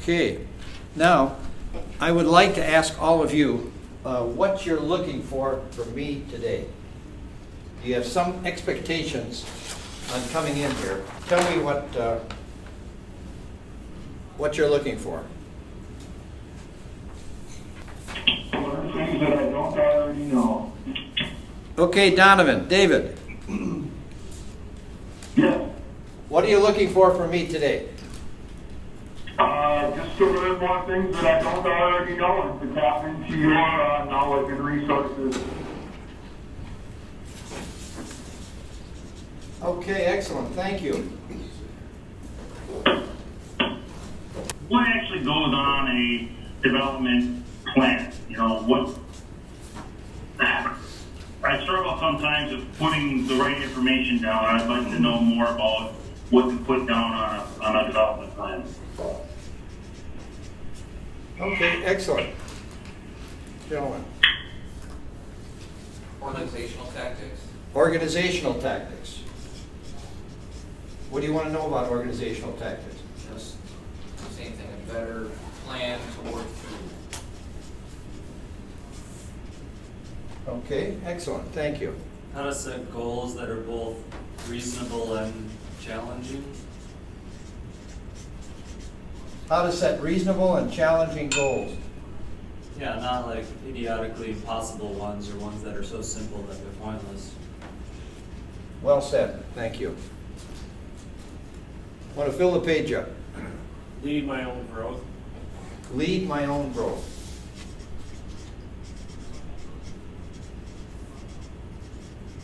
Okay, now I would like to ask all of you what you're looking for from me today. You have some expectations on coming in here. Tell me what you're looking for. Things that I don't already know. Okay, Donovan, David, Yes. what are you looking for from me today? Just to learn more things that I don't already know and to tap into your knowledge and resources. Okay, excellent, thank you. What actually goes on a development plan? You know, what I struggle sometimes with putting the right information down. I'd like to know more about what to put down on a development plan. Okay, excellent. Gentlemen. Organizational tactics. Organizational tactics. What do you want to know about organizational tactics? Just the same thing, a better plan to work through. Okay, excellent, thank you. How to set goals that are both reasonable and challenging. How to set reasonable and challenging goals. Yeah, not like idiotically impossible ones or ones that are so simple that they're pointless. Well said, thank you. Want to fill the page up. Lead my own growth. Lead my own growth.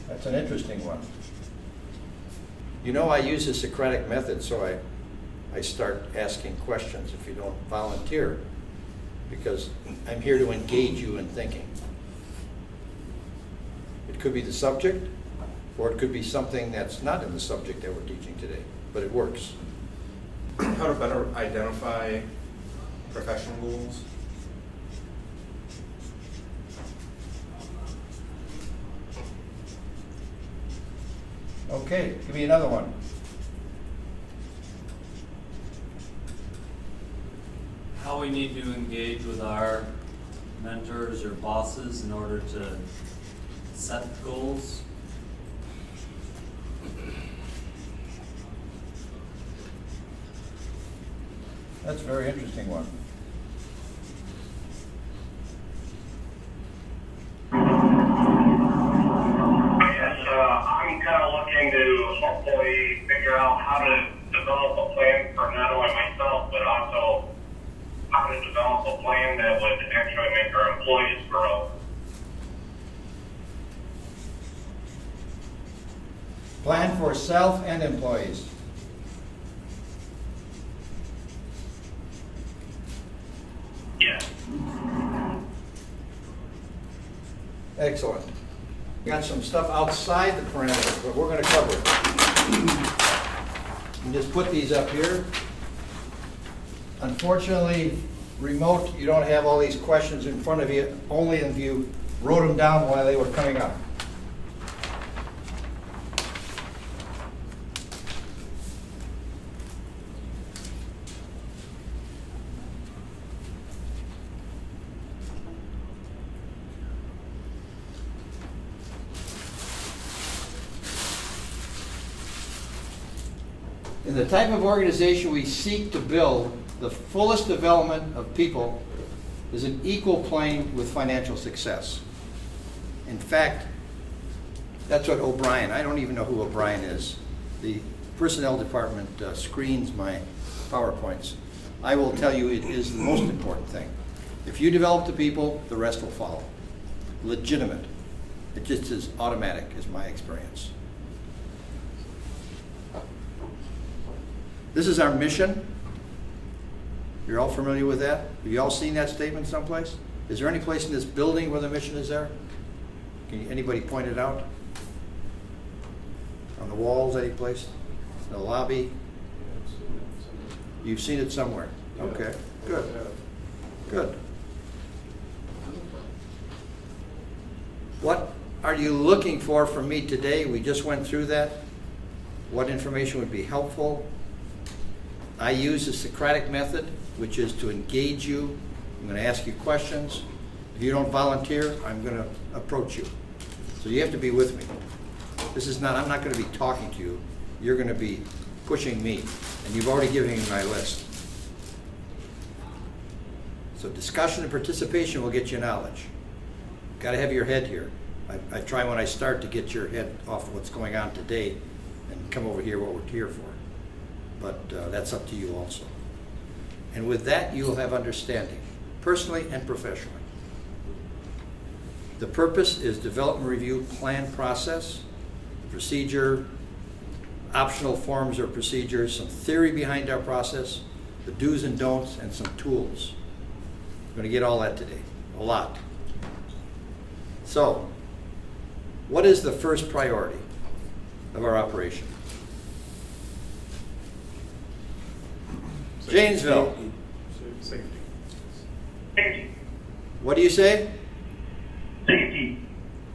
That's an interesting one. You know, I use the Socratic method, so I start asking questions if you don't volunteer, because I'm here to engage you in thinking. It could be the subject, or it could be something that's not in the subject that we're teaching today, but it works. How to better identify professional goals. Okay, give me another one. How we need to engage with our mentors or bosses in order to set goals. That's a very interesting one. Yes, I'm kind of looking to hopefully figure out how to develop a plan for not only myself, but also how to develop a plan that would actually make our employees grow. Plan for self and employees. Yeah. Excellent. Got some stuff outside the parameters, but we're going to cover it. And just put these up here. Unfortunately, remote, you don't have all these questions in front of you, only if you wrote them down while they were coming up. In the type of organization we seek to build, the fullest development of people is an equal plane with financial success. In fact, that's what O'Brien, I don't even know who O'Brien is. The personnel department screens my PowerPoints. I will tell you it is the most important thing. If you develop the people, the rest will follow. Legitimate. It just is automatic, is my experience. This is our mission. You're all familiar with that? Have you all seen that statement someplace? Is there any place in this building where the mission is there? Anybody point it out? On the walls, any place? In the lobby? You've seen it somewhere? Okay, good. Good. What are you looking for from me today? We just went through that. What information would be helpful? I use the Socratic method. which is to engage you. I'm going to ask you questions. If you don't volunteer, I'm going to approach you. So you have to be with me. I'm not going to be talking to you. You're going to be pushing me, and you've already given me my list. So discussion and participation will get you knowledge. Got to have your head here. I try when I start to get your head off of what's going on today and come over here what we're here for. But that's up to you also. And with that, you will have understanding, personally and professionally. The purpose is development review plan process, procedure, optional forms or procedures, some theory behind our process, the do's and don'ts, and some tools. We're going to get all that today, a lot. So, what is the first priority of our operation? Janesville. Safety. Safety. What do you say? Safety.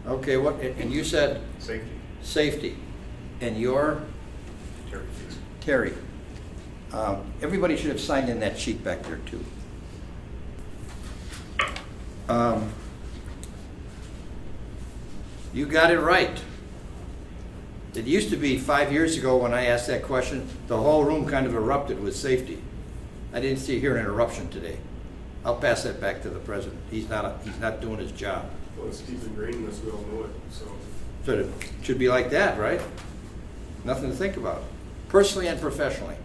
Okay, what, and you said Safety. safety. And your? Terry. Terry. Everybody should have signed in that sheet back there too. You got it right. It used to be 5 years ago when I asked that question, the whole room kind of erupted with safety. I didn't see here an interruption today. I'll pass that back to the president. He's not doing his job. Well, it's deep ingrained in us, we all know it, so. So it should be like that, right? Nothing to think about. Personally and professionally.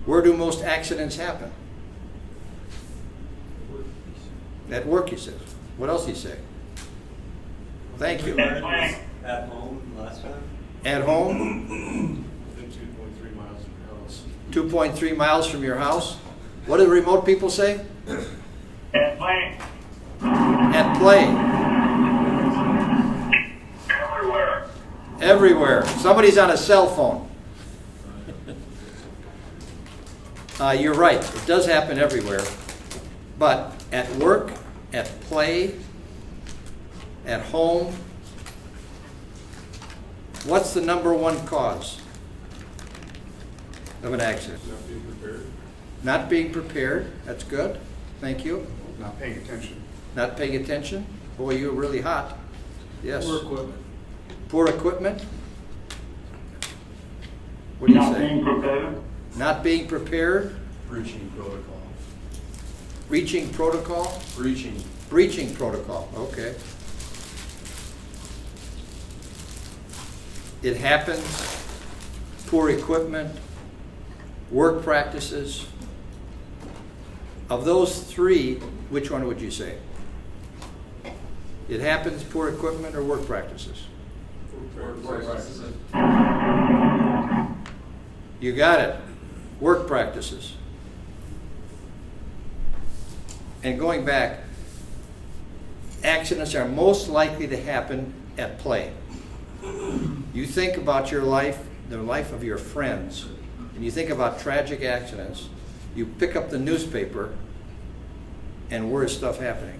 Where do most accidents happen? At work, he says. What else he say? Thank you. At home last time? At home, Within 2.3 miles of your house. 2.3 miles from your house. What do the remote people say? At play. At play. Everywhere. Everywhere. Somebody's on a cell phone. You're right. It does happen everywhere. But at work, at play, at home, what's the number one cause of an accident? Not being prepared. Not being prepared. That's good. Thank you. Not paying attention. Not paying attention. Boy, you're really hot. Yes. Poor equipment. Poor equipment. What do you Not say? being prepared. Not being prepared. Breaching protocol. Reaching protocol. Breaching. Breaching protocol. Okay. It happens. Poor equipment. Work practices. Of those three, which one would you say? It happens, poor equipment, or work practices? You got it. Work practices. And going back, accidents are most likely to happen at play. You think about your life, the life of your friends, and you think about tragic accidents, you pick up the newspaper, and where is stuff happening?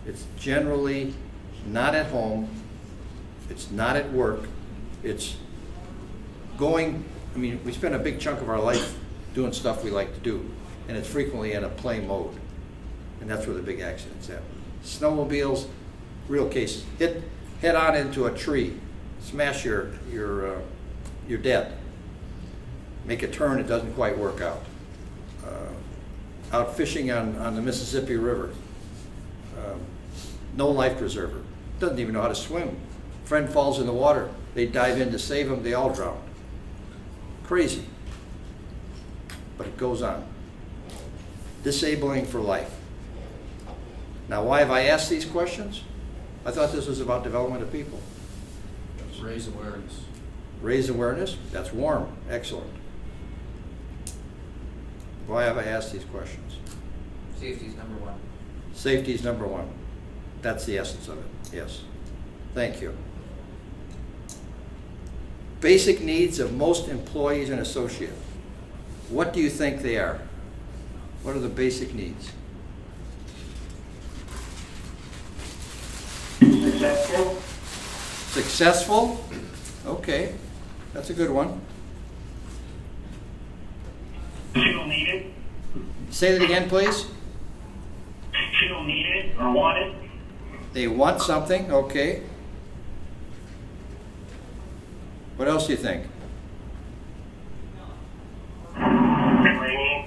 It's generally not at home, it's not at work, it's going, I mean, we spend a big chunk of our life doing stuff we like to do, and it's frequently in a play mode. And that's where the big accidents happen. Snowmobiles, real cases, hit head on into a tree, smash you're dead. Make a turn, it doesn't quite work out. Out fishing on the Mississippi River. No life preserver. Doesn't even know how to swim. Friend falls in the water. They dive in to save him, they all drown. Crazy. But it goes on. Disabling for life. Now, why have I asked these questions? I thought this was about development of people. Raise awareness. Raise awareness, that's warm, excellent. Why have I asked these questions? Safety's number one. Safety is number one. That's the essence of it, yes. Thank you. Basic needs of most employees and associates. What do you think they are? What are the basic needs? Successful. Successful? Okay, that's a good one. Say that again, please. Feel needed or wanted. They want something, okay. What else do you think? Training.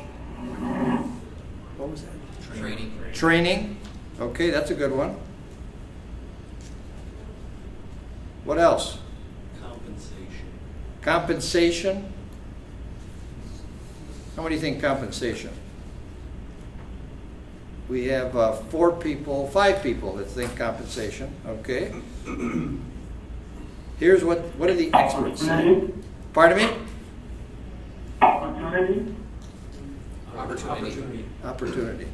What was that? Training. Training, okay, that's a good one. What else? Compensation. Compensation. How many think compensation? We have 5 people that think compensation, okay. Here's what do the experts say? Pardon me? Opportunity. Opportunity. Opportunity.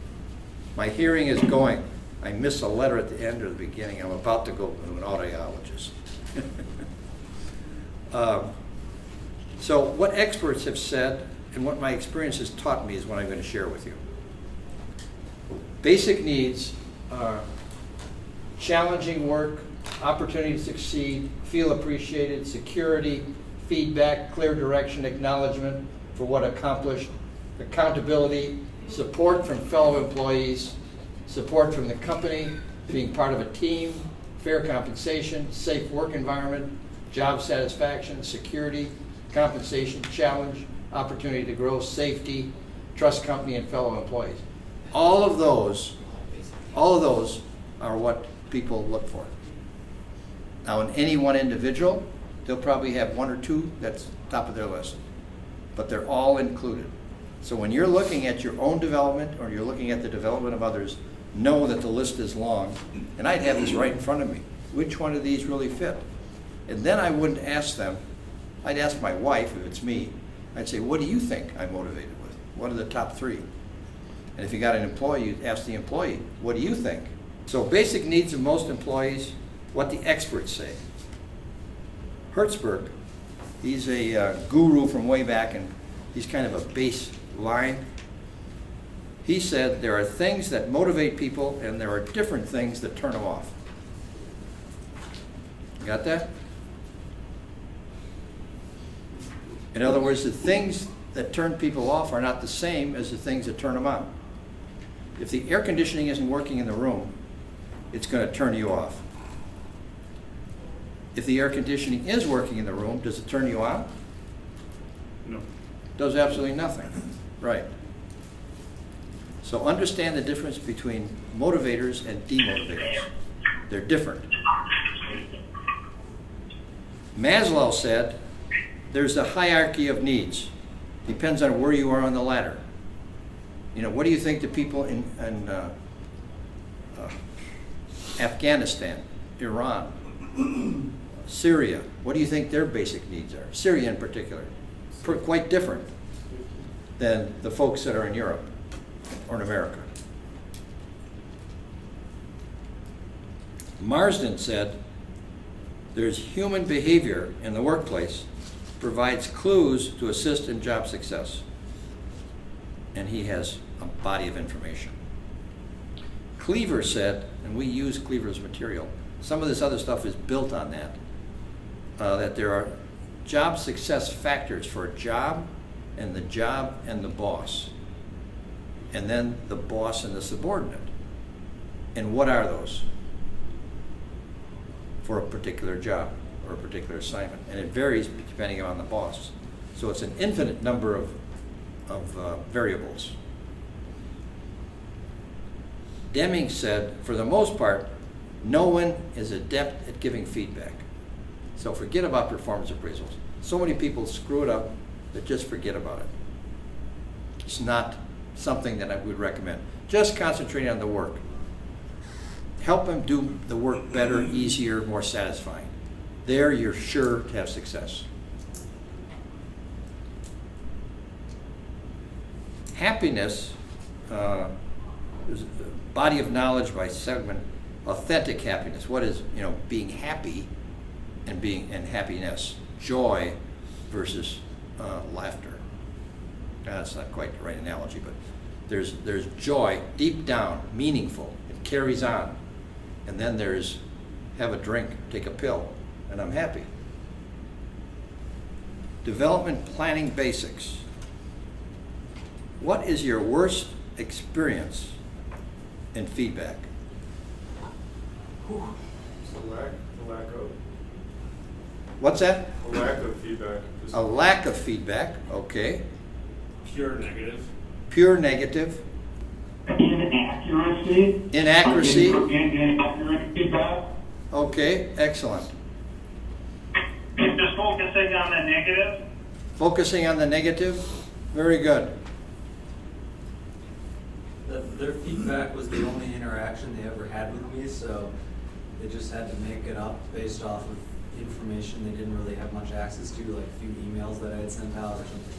My hearing is going. I miss a letter at the end or the beginning. I'm about to go to an audiologist. So what experts have said and what my experience has taught me is what I'm going to share with you. Basic needs are challenging work, opportunity to succeed, feel appreciated, security, feedback, clear direction, acknowledgement for what accomplished, accountability, support from fellow employees, support from the company, being part of a team, fair compensation, safe work environment, job satisfaction, security, compensation, challenge, opportunity to grow, safety, trust company and fellow employees. All of those are what people look for. Now, in any one individual, they'll probably have 1 or 2 that's top of their list, but they're all included. So when you're looking at your own development or you're looking at the development of others, know that the list is long, and I'd have this right in front of me. Which one of these really fit? And then I wouldn't ask them. I'd ask my wife, if it's me, I'd say, what do you think I'm motivated with? What are the top 3? And if you got an employee, you'd ask the employee, what do you think? So basic needs of most employees, what the experts say. Hertzberg, he's a guru from way back, and he's kind of a baseline. He said there are things that motivate people and there are different things that turn them off. You got that? In other words, the things that turn people off are not the same as the things that turn them on. If the air conditioning isn't working in the room, it's going to turn you off. If the air conditioning is working in the room, does it turn you on? No. Does absolutely nothing. Right. So understand the difference between motivators and demotivators. They're different. Maslow said there's a hierarchy of needs. Depends on where you are on the ladder. You know, what do you think the people in Afghanistan, Iran, Syria, what do you think their basic needs are? Syria in particular. Quite different than the folks that are in Europe or in America. Marsden said there's human behavior in the workplace provides clues to assist in job success. And he has a body of information. Cleaver said, and we use Cleaver's material, some of this other stuff is built on that, that there are job success factors for a job and the boss. And then the boss and the subordinate. And what are those for a particular job or a particular assignment? And it varies depending on the boss. So it's an infinite number of variables. Deming said, for the most part, no one is adept at giving feedback. So forget about performance appraisals. So many people screw it up that just forget about it. It's not something that I would recommend. Just concentrate on the work. Help them do the work better, easier, more satisfying. There you're sure to have success. Happiness is a body of knowledge by Segment. Authentic happiness. What is, being happy and happiness? Joy versus laughter. That's not quite the right analogy, but there's joy deep down, meaningful. It carries on. And then there's have a drink, take a pill, and I'm happy. Development planning basics. What is your worst experience in feedback? It's a lack of, What's that? a lack of feedback. Just A lack of feedback, okay. Pure negative. Pure negative. Inaccuracy. Inaccuracy. Inaccurate feedback. Okay, excellent. Just focusing on the negative. Focusing on the negative, very good. Their feedback was the only interaction they ever had with me, so they just had to make it up based off of information they didn't really have much access to, like a few emails that I had sent out or something.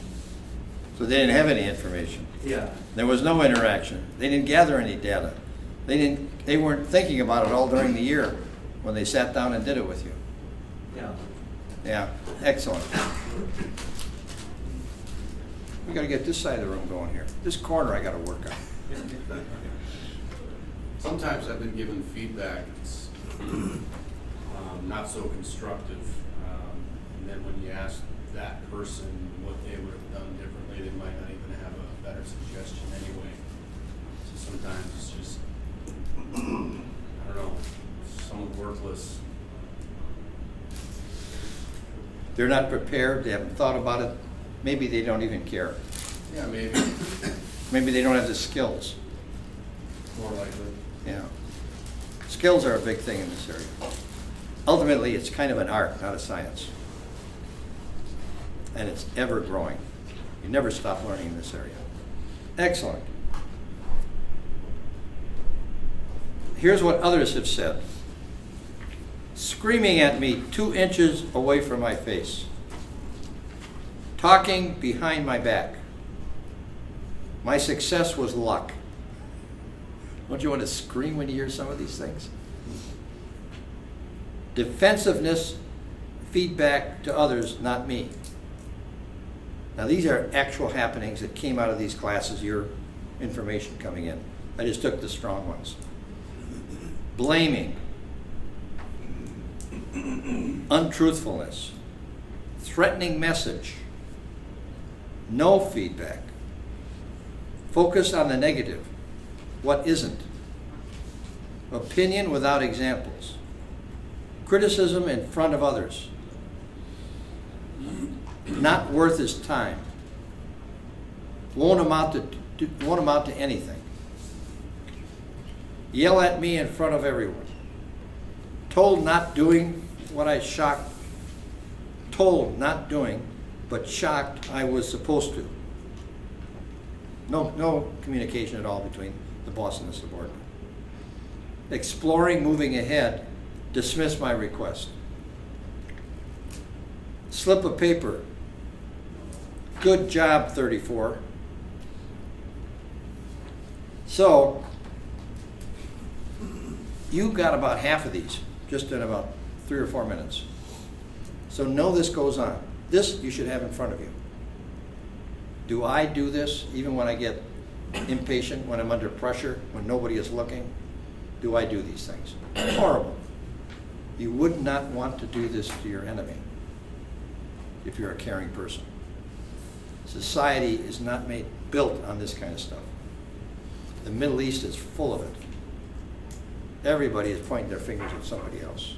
So they didn't have any information. Yeah. There was no interaction. They didn't gather any data. They weren't thinking about it all during the year when they sat down and did it with you. Yeah. Yeah, excellent. We gotta get this side of the room going here. This corner I gotta work on. Sometimes I've been given feedback that's not so constructive. And then when you ask that person what they would have done differently, they might not even have a better suggestion anyway. So sometimes it's just, I don't know, someone worthless. They're not prepared, they haven't thought about it. Maybe they don't even care. Yeah, maybe, Maybe they don't have the skills. more likely. Yeah. Skills are a big thing in this area. Ultimately, it's kind of an art, not a science. And it's ever growing. You never stop learning in this area. Excellent. Here's what others have said. Screaming at me 2 inches away from my face. Talking behind my back. My success was luck. Don't you want to scream when you hear some of these things? Defensiveness, feedback to others, not me. Now these are actual happenings that came out of these classes, your information coming in. I just took the strong ones. Blaming, untruthfulness, threatening message, no feedback, focus on the negative, what isn't, opinion without examples, criticism in front of others, not worth his time, won't amount to anything, yell at me in front of everyone, told not doing what I shocked, told not doing, but shocked I was supposed to. No communication at all between the boss and the subordinate. Exploring, moving ahead, dismiss my request. Slip of paper. Good job, 34. So, you got about half of these, just in about 3 or 4 minutes. So know this goes on. This you should have in front of you. Do I do this even when I get impatient, when I'm under pressure, when nobody is looking? Do I do these things? Horrible. You would not want to do this to your enemy if you're a caring person. Society is not built on this kind of stuff. The Middle East is full of it. Everybody is pointing their fingers at somebody else.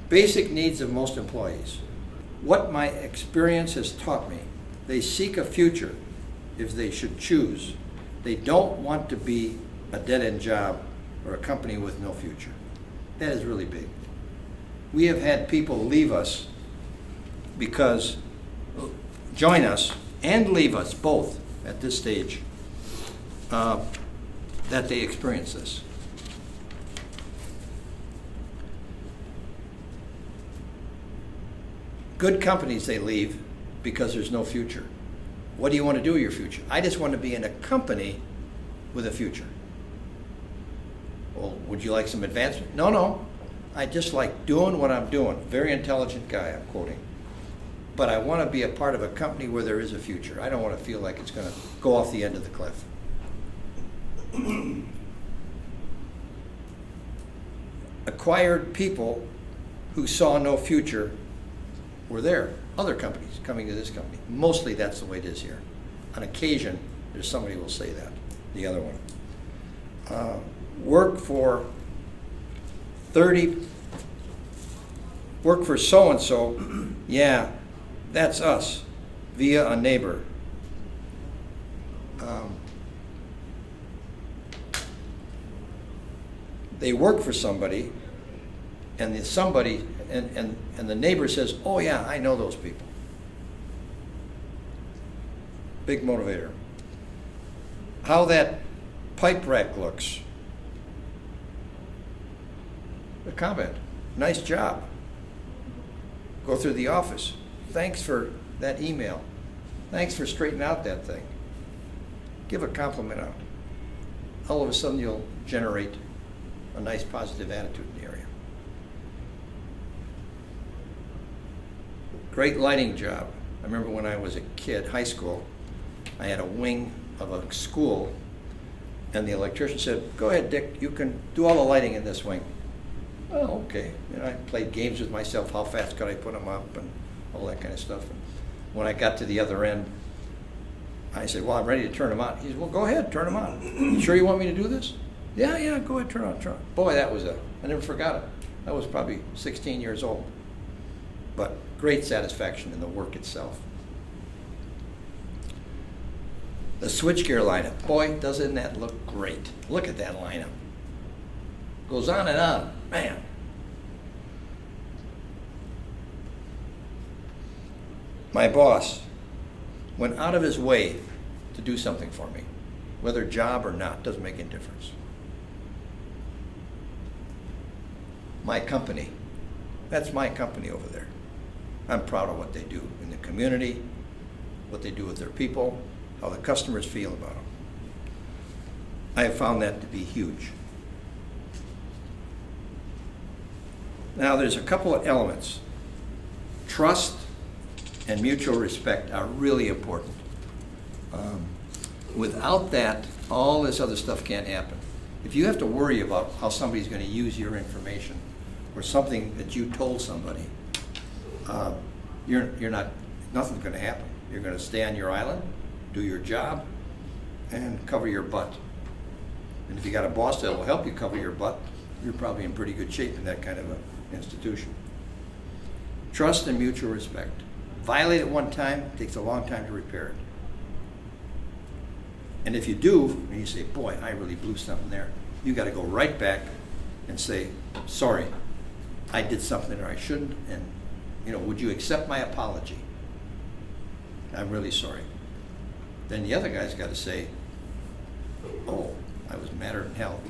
Basic needs of most employees. What my experience has taught me, they seek a future if they should choose. They don't want to be a dead-end job or a company with no future. That is really big. We have had people leave us because, join us and leave us both at this stage, that they experience this. Good companies they leave because there's no future. What do you want to do with your future? I just want to be in a company with a future. Well, would you like some advancement? No. I just like doing what I'm doing. Very intelligent guy, I'm quoting. But I want to be a part of a company where there is a future. I don't want to feel like it's going to go off the end of the cliff. Acquired people who saw no future were there. Other companies coming to this company. Mostly that's the way it is here. on occasion, there's somebody who will say that, the other one. Work for so-and-so, yeah, that's us, via a neighbor. They work for somebody, and the somebody, and the neighbor says, oh yeah, I know those people. Big motivator. How that pipe rack looks. A comment, nice job. Go through the office. Thanks for that email. Thanks for straightening out that thing. Give a compliment out. All of a sudden you'll generate a nice positive attitude in the area. Great lighting job. I remember when I was a kid, high school, I had a wing of a school, and the electrician said, go ahead, Dick, you can do all the lighting in this wing. Oh, okay. And I played games with myself, how fast could I put them up and all that kind of stuff. And when I got to the other end, I said, well, I'm ready to turn them on. He said, well, go ahead, turn them on. You sure you want me to do this? Yeah, go ahead, turn on. Boy, I never forgot it. I was probably 16 years old. But great satisfaction in the work itself. The switchgear lineup. Boy, doesn't that look great. Look at that lineup. Goes on and on. Man. My boss went out of his way to do something for me. Whether job or not, doesn't make any difference. My company. That's my company over there. I'm proud of what they do in the community, what they do with their people, how the customers feel about them. I have found that to be huge. Now there's a couple of elements. Trust and mutual respect are really important. Without that, all this other stuff can't happen. If you have to worry about how somebody's going to use your information or something that you told somebody, nothing's going to happen. You're going to stay on your island, do your job, and cover your butt. And if you got a boss that will help you cover your butt, you're probably in pretty good shape in that kind of an institution. Trust and mutual respect. Violate it one time, it takes a long time to repair it. And if you do, and you say, boy, I really blew something there, you got to go right back and say, sorry, I did something or I shouldn't, and would you accept my apology? I'm really sorry. Then the other guy's got to say, oh, I was madder than hell.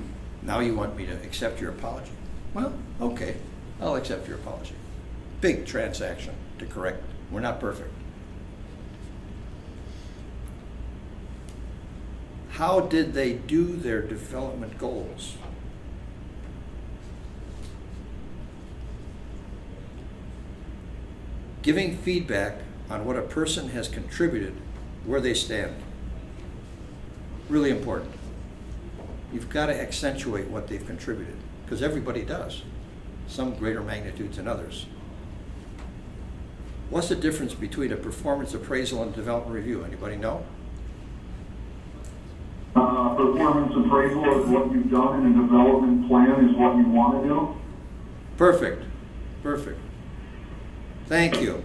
Now you want me to accept your apology? Well, okay, I'll accept your apology. Big transaction to correct. We're not perfect. How did they do their development goals? Giving feedback on what a person has contributed, where they stand. Really important. You've got to accentuate what they've contributed, because everybody does. Some greater magnitudes than others. What's the difference between a performance appraisal and development review? Anybody know? Performance appraisal is what you've done, and a development plan is what you want to do. Perfect. Thank you.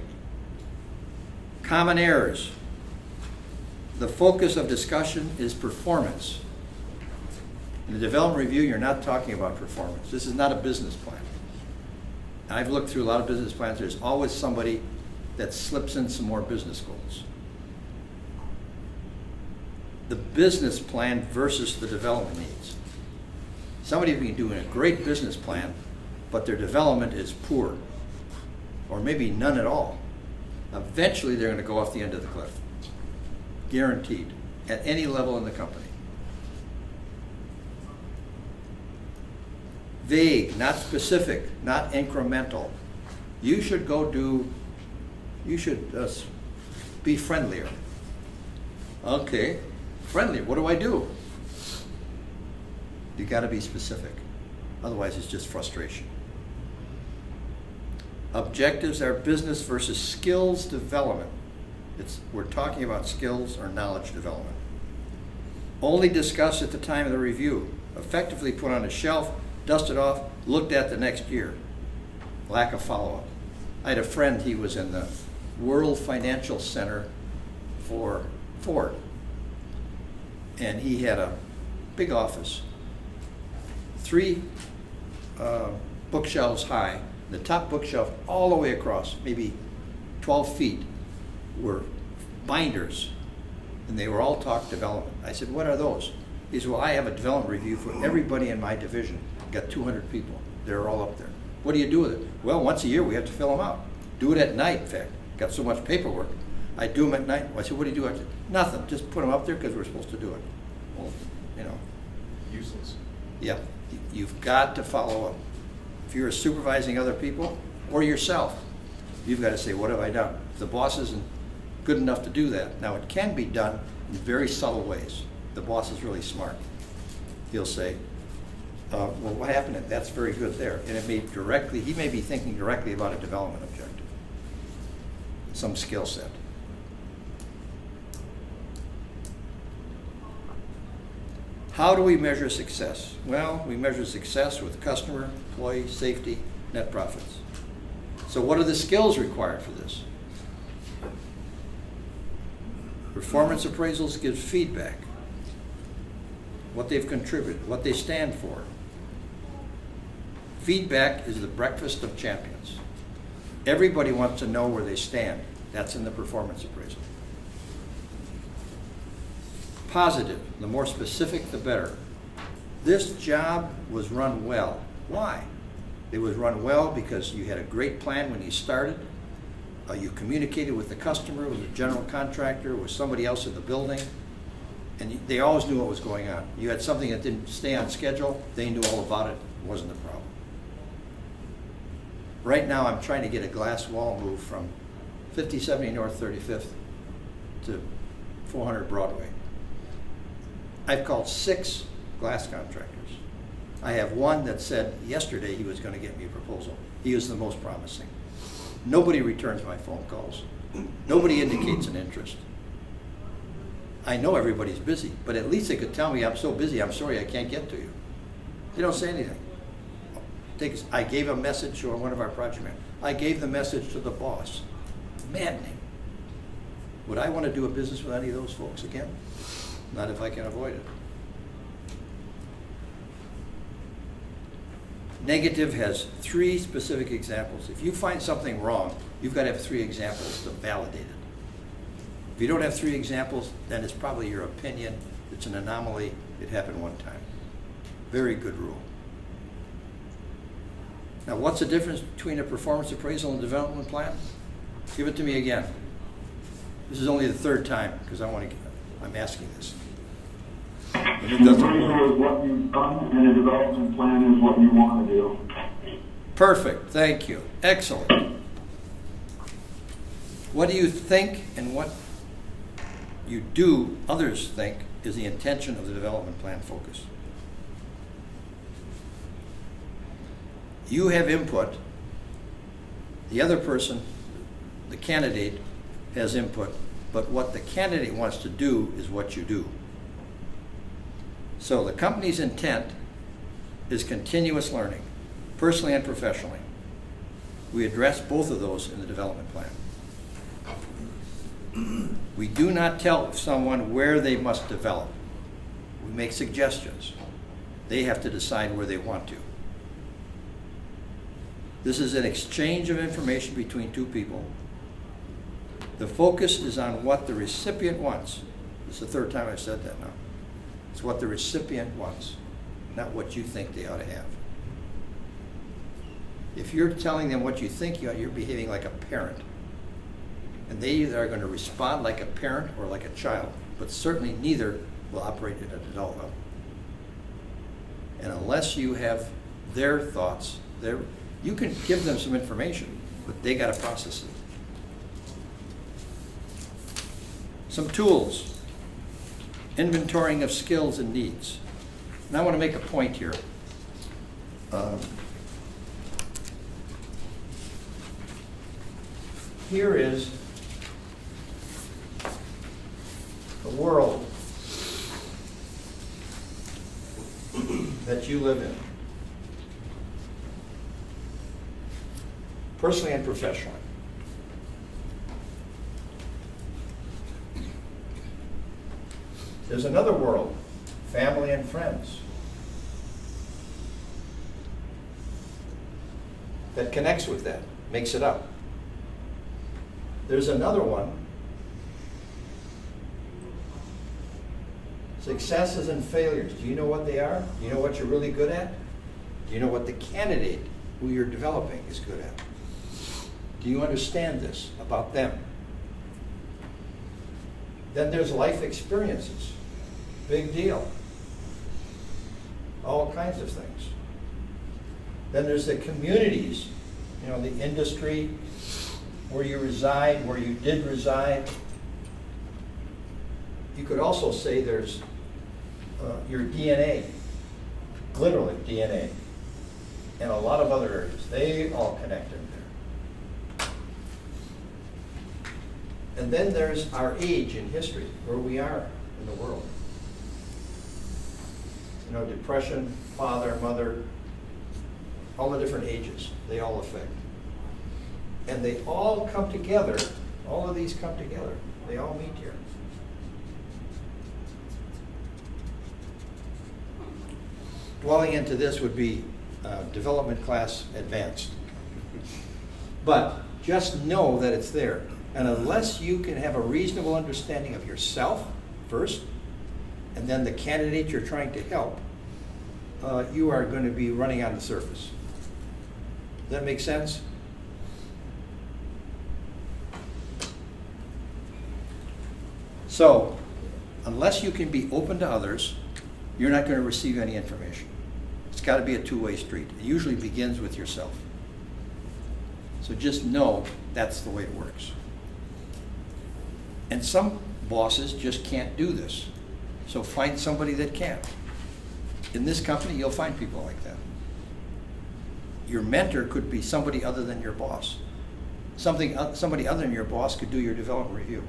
Common errors. The focus of discussion is performance. In the development review, you're not talking about performance. This is not a business plan. I've looked through a lot of business plans. There's always somebody that slips in some more business goals. The business plan versus the development needs. Somebody can be doing a great business plan, but their development is poor, or maybe none at all. Eventually, they're going to go off the end of the cliff. Guaranteed, at any level in the company. Vague, not specific, not incremental. You should be friendlier. Okay, friendlier, what do I do? You got to be specific. Otherwise, it's just frustration. Objectives are business versus skills development. We're talking about skills or knowledge development. Only discussed at the time of the review, effectively put on a shelf, dusted off, looked at the next year. Lack of follow-up. I had a friend, he was in the World Financial Center for Ford. And he had a big office, 3 bookshelves high. The top bookshelf all the way across, maybe 12 feet, were binders, and they were all talk development. I said, what are those? He said, well, I have a development review for everybody in my division. Got 200 people. They're all up there. What do you do with it? Well, once a year we have to fill them out. Do it at night, in fact. Got so much paperwork. I do them at night. I said, what do you do after? Nothing. Just put them up there because we're supposed to do it. Well, you know. Useless. Yeah, you've got to follow up. If you're supervising other people or yourself, you've got to say, what have I done? If the boss isn't good enough to do that. Now, it can be done in very subtle ways. The boss is really smart. He'll say, well, what happened? That's very good there. And it may he may be thinking directly about a development objective, some skill set. How do we measure success? Well, we measure success with customer, employee, safety, net profits. So what are the skills required for this? Performance appraisals give feedback, what they've contributed, what they stand for. Feedback is the breakfast of champions. Everybody wants to know where they stand. That's in the performance appraisal. Positive, the more specific, the better. This job was run well. Why? It was run well because you had a great plan when you started. You communicated with the customer, with the general contractor, with somebody else in the building, and they always knew what was going on. You had something that didn't stay on schedule, they knew all about it, it wasn't a problem. Right now, I'm trying to get a glass wall moved from 5070 North 35th to 400 Broadway. I've called 6 glass contractors. I have one that said yesterday he was going to get me a proposal. He was the most promising. Nobody returns my phone calls. Nobody indicates an interest. I know everybody's busy, but at least they could tell me, I'm so busy, I'm sorry I can't get to you. They don't say anything. I gave a message to one of our project managers. I gave the message to the boss. Maddening. Would I want to do a business with any of those folks again? Not if I can avoid it. Negative has 3 specific examples. If you find something wrong, you've got to have 3 examples to validate it. If you don't have 3 examples, then it's probably your opinion. It's an anomaly. It happened one time. Very good rule. Now, what's the difference between a performance appraisal and development plan? Give it to me again. This is only the 3rd time because I'm asking this. An appraisal is what you've done, and a development plan is what you want to do. Perfect. Thank you. Excellent. What do you think and what you do others think is the intention of the development plan focus? You have input. The other person, the candidate, has input, but what the candidate wants to do is what you do. So the company's intent is continuous learning, personally and professionally. We address both of those in the development plan. We do not tell someone where they must develop. We make suggestions. They have to decide where they want to. This is an exchange of information between 2 people. The focus is on what the recipient wants. This is the 3rd time I've said that now. It's what the recipient wants, not what you think they ought to have. If you're telling them what you think you ought, you're behaving like a parent. And they either are going to respond like a parent or like a child, but certainly neither will operate at an adult level. And unless you have their thoughts, you can give them some information, but they got to process it. Some tools. Inventorying of skills and needs. And I want to make a point here. Here is the world that you live in, personally and professionally. There's another world, family and friends, that connects with that, makes it up. There's another one, successes and failures. Do you know what they are? Do you know what you're really good at? Do you know what the candidate who you're developing is good at? Do you understand this about them? Then there's life experiences. Big deal. All kinds of things. Then there's the communities, you know, the industry, where you reside, where you did reside. You could also say there's your DNA, literally DNA, and a lot of other areas. They all connect in there. And then there's our age in history, where we are in the world. You know, depression, father, mother, all the different ages, they all affect. And they all come together, all of these come together. They all meet here. Dwelling into this would be development class advanced. But just know that it's there. And unless you can have a reasonable understanding of yourself first, and then the candidate you're trying to help, you are going to be running on the surface. Does that make sense? So, unless you can be open to others, you're not going to receive any information. It's got to be a two-way street. It usually begins with yourself. So just know that's the way it works. And some bosses just can't do this. So find somebody that can. In this company, you'll find people like that. Your mentor could be somebody other than your boss. Somebody other than your boss could do your development review.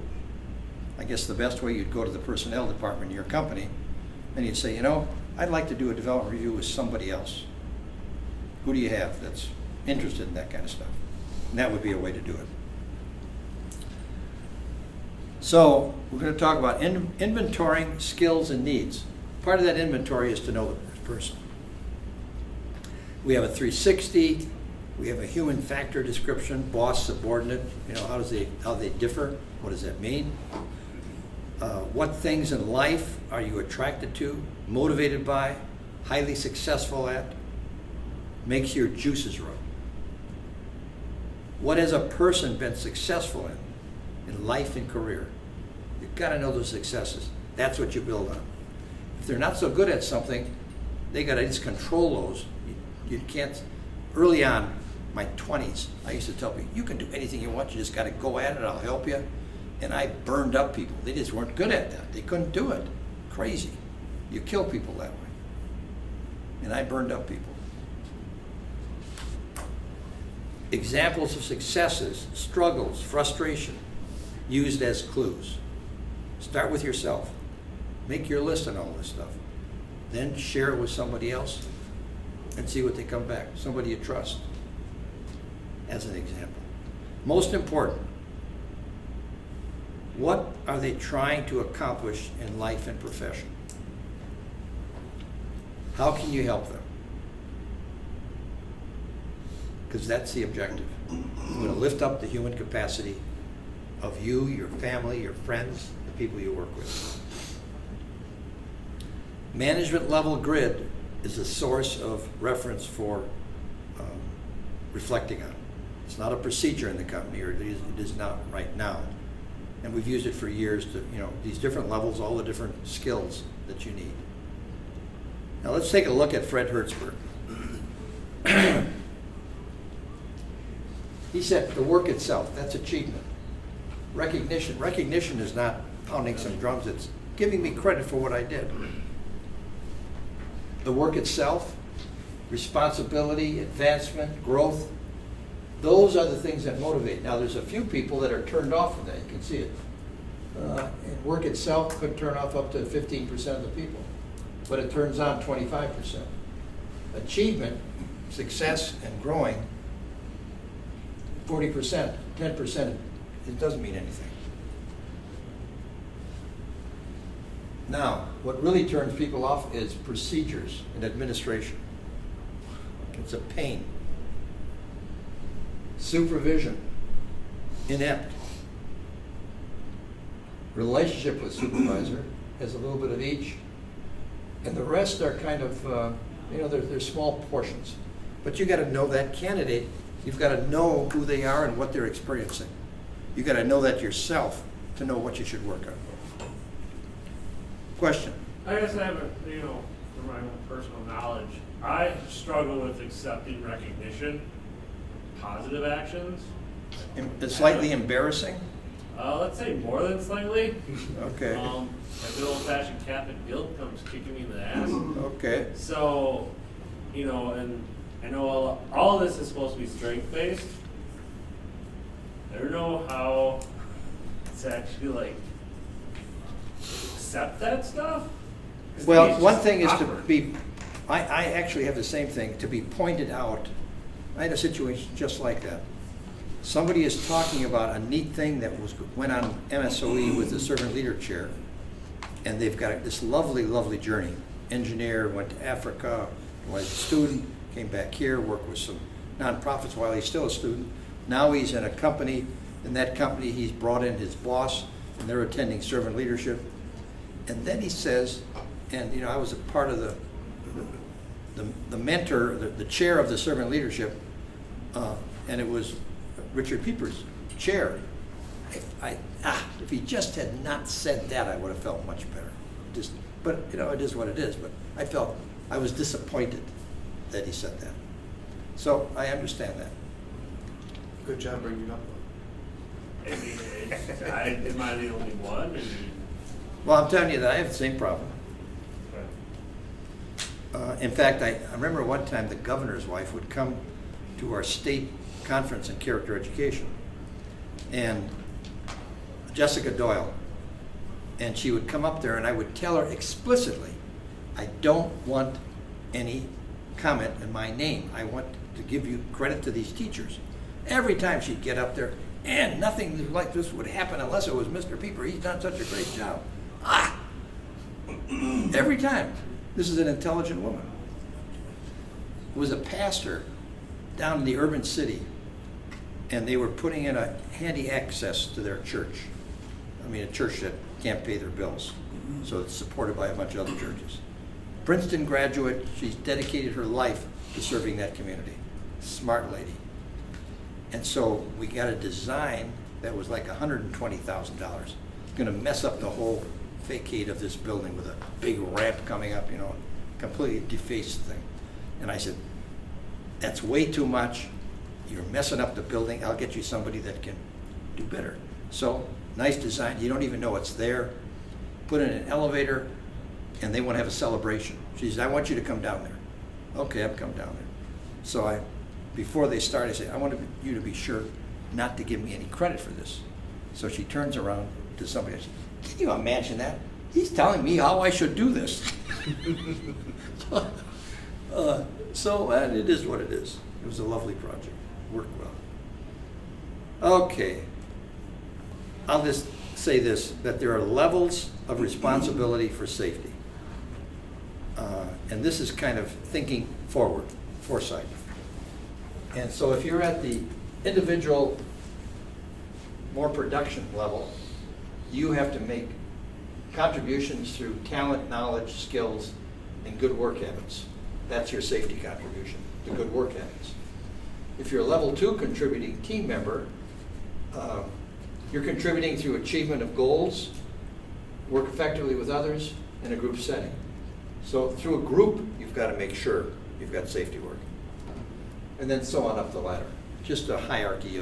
I guess the best way, you'd go to the personnel department in your company and you'd say, you know, I'd like to do a development review with somebody else. Who do you have that's interested in that kind of stuff? And that would be a way to do it. So we're going to talk about inventorying skills and needs. Part of that inventory is to know the person. We have a 360. We have a human factor description, boss, subordinate. You know, how they differ. What does that mean? What things in life are you attracted to, motivated by, highly successful at, makes your juices run? What has a person been successful in life and career? You've got to know those successes. That's what you build on. If they're not so good at something, they got to just control those. You can't. Early on, my 20s, I used to tell people, you can do anything you want, you just got to go at it, I'll help you. And I burned up people. They just weren't good at that. They couldn't do it. Crazy. You kill people that way. And I burned up people. Examples of successes, struggles, frustration, used as clues. Start with yourself. Make your list on all this stuff. Then share it with somebody else and see what they come back. Somebody you trust, as an example. Most important, what are they trying to accomplish in life and profession? How can you help them? Because that's the objective. We're going to lift up the human capacity of you, your family, your friends, the people you work with. Management level grid is a source of reference for reflecting on. It's not a procedure in the company, or it is not right now. And we've used it for years to, you know, these different levels, all the different skills that you need. Now let's take a look at Fred Hertzberg. He said the work itself, that's achievement. Recognition is not pounding some drums, it's giving me credit for what I did. The work itself, responsibility, advancement, growth, those are the things that motivate. Now there's a few people that are turned off from that, you can see it. And work itself could turn off up to 15% of the people, but it turns on 25%. Achievement, success, and growing, 40%, 10%, it doesn't mean anything. Now, what really turns people off is procedures and administration. It's a pain. Supervision, inept. Relationship with supervisor has a little bit of each. And the rest are kind of, they're small portions. But you got to know that candidate. You've got to know who they are and what they're experiencing. You got to know that yourself to know what you should work on. Question? I guess I have from my own personal knowledge, I struggle with accepting recognition, positive actions. It's slightly embarrassing? Let's say more than slightly. Okay. My good old-fashioned Catholic guilt comes kicking me in the ass. Okay. So, and I know all of this is supposed to be strength-based. I don't know how to actually, accept that stuff. Well, one thing is to be, I actually have the same thing, to be pointed out. I had a situation just like that. Somebody is talking about a neat thing that went on MSOE with the servant leader chair, and they've got this lovely, lovely journey. Engineer, went to Africa, was a student, came back here, worked with some nonprofits while he's still a student. Now he's in a company. In that company, he's brought in his boss, and they're attending servant leadership. And then he says, and I was a part of the mentor, the chair of the servant leadership, and it was Richard Pieper's chair. If he just had not said that, I would have felt much better. But it is what it is. But I was disappointed that he said that. So I understand that. Good job bringing it up. Am I the only one? Well, I'm telling you that I have the same problem. In fact, I remember one time the governor's wife would come to our state conference in character education, and Jessica Doyle, and she would come up there, and I would tell her explicitly, I don't want any comment in my name. I want to give you credit to these teachers. Every time she'd get up there, and nothing like this would happen unless it was Mr. Pieper. He's done such a great job. Every time. This is an intelligent woman. It was a pastor down in the urban city, and they were putting in a handy access to their church. I mean, a church that can't pay their bills, so it's supported by a bunch of other churches. Princeton graduate, she's dedicated her life to serving that community. Smart lady. And so we got a design that was like $120,000. It's going to mess up the whole facade of this building with a big ramp coming up, completely defaced thing. And I said, that's way too much. You're messing up the building. I'll get you somebody that can do better. So, nice design. You don't even know it's there. Put in an elevator, and they want to have a celebration. She says, I want you to come down there. Okay, I've come down there. So before they start, I say, I want you to be sure not to give me any credit for this. So she turns around to somebody and says, can you imagine that? He's telling me how I should do this. So it is what it is. It was a lovely project. Worked well. Okay. I'll just say this, that there are levels of responsibility for safety. And this is kind of thinking forward, foresight. And so if you're at the individual, more production level, you have to make contributions through talent, knowledge, skills, and good work habits. That's your safety contribution, the good work habits. If you're a level 2 contributing team member, you're contributing through achievement of goals, work effectively with others, in a group setting. So through a group, you've got to make sure you've got safety work. And then so on up the ladder. Just a hierarchy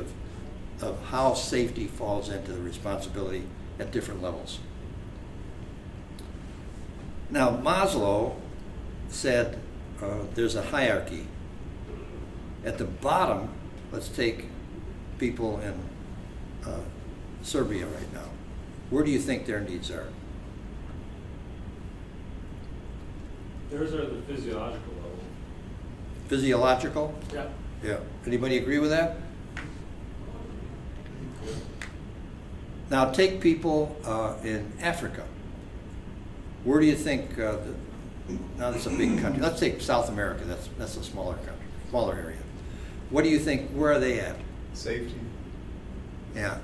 of how safety falls into the responsibility at different levels. Now, Maslow said there's a hierarchy. At the bottom, let's take people in Serbia right now. Where do you think their needs are? Theirs are the physiological level. Physiological? Yeah. Yeah. Anybody agree with that? Now take people in Africa. Where do you think, now that's a big country, let's take South America, that's a smaller country, smaller area. What do you think, where are they at? Safety. Yeah,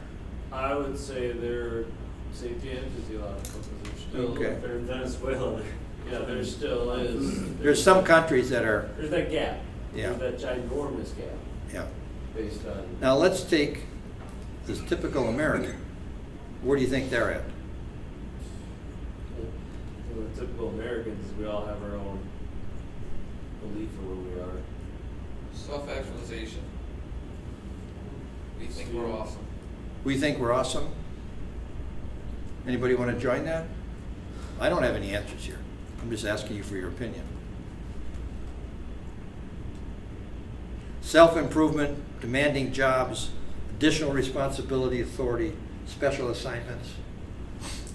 I would say they're safety and physiological, because they're still, Okay. if they're in Venezuela, yeah, there still is. there's some countries that are, There's that gap. Yeah. There's that ginormous gap yeah. based on. Now let's take this typical American. Where do you think they're at? The typical Americans, we all have our own belief of where we are. Self-actualization. We think we're awesome. We think we're awesome? Anybody want to join that? I don't have any answers here. I'm just asking you for your opinion. Self-improvement, demanding jobs, additional responsibility, authority, special assignments. It's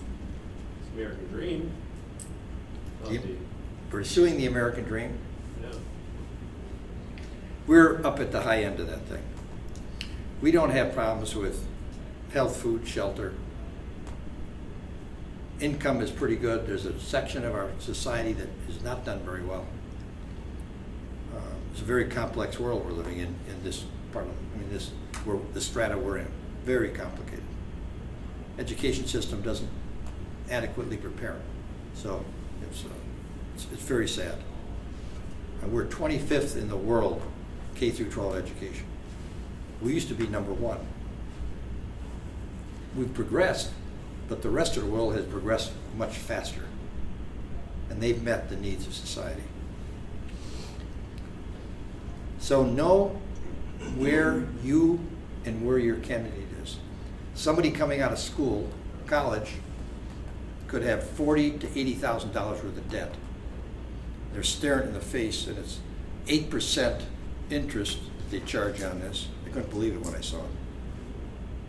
the American dream. Not Yep. the- Pursuing the American dream. Yeah. We're up at the high end of that thing. We don't have problems with health, food, shelter. Income is pretty good. There's a section of our society that is not done very well. It's a very complex world we're living in this part of, the strata we're in. Very complicated. Education system doesn't adequately prepare. So it's very sad. And we're 25th in the world K through 12 education. We used to be number one. We've progressed, but the rest of the world has progressed much faster. And they've met the needs of society. So know where you and where your candidate is. Somebody coming out of school, college, could have $40,000 to $80,000 worth of debt. They're staring in the face, and it's 8% interest that they charge on this. I couldn't believe it when I saw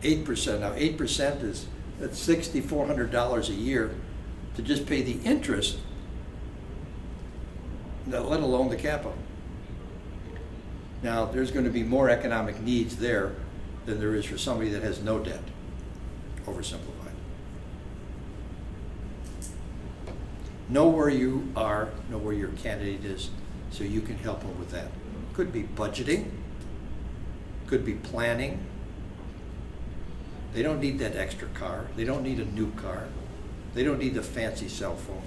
it. 8%. Now 8% is that's $6,400 a year to just pay the interest, let alone the capital. Now, there's going to be more economic needs there than there is for somebody that has no debt, oversimplified. Know where you are, know where your candidate is, so you can help them with that. Could be budgeting, could be planning. They don't need that extra car. They don't need a new car. They don't need the fancy cell phone.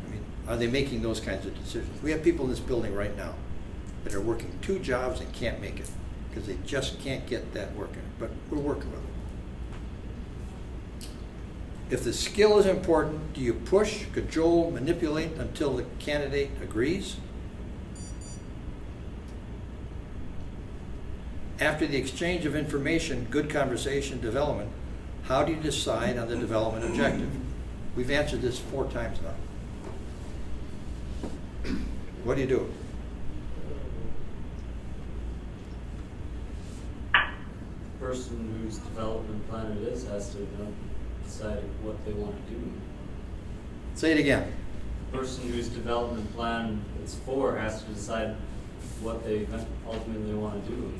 I mean, are they making those kinds of decisions? We have people in this building right now that are working 2 jobs and can't make it because they just can't get that working. But we're working with them. If the skill is important, do you push, cajole, manipulate until the candidate agrees? After the exchange of information, good conversation, development, how do you decide on the development objective? We've answered this 4 times now. What do you do? Person whose development plan it is has to decide what they want to do. Say it again. The person whose development plan it's for has to decide what they ultimately want to do.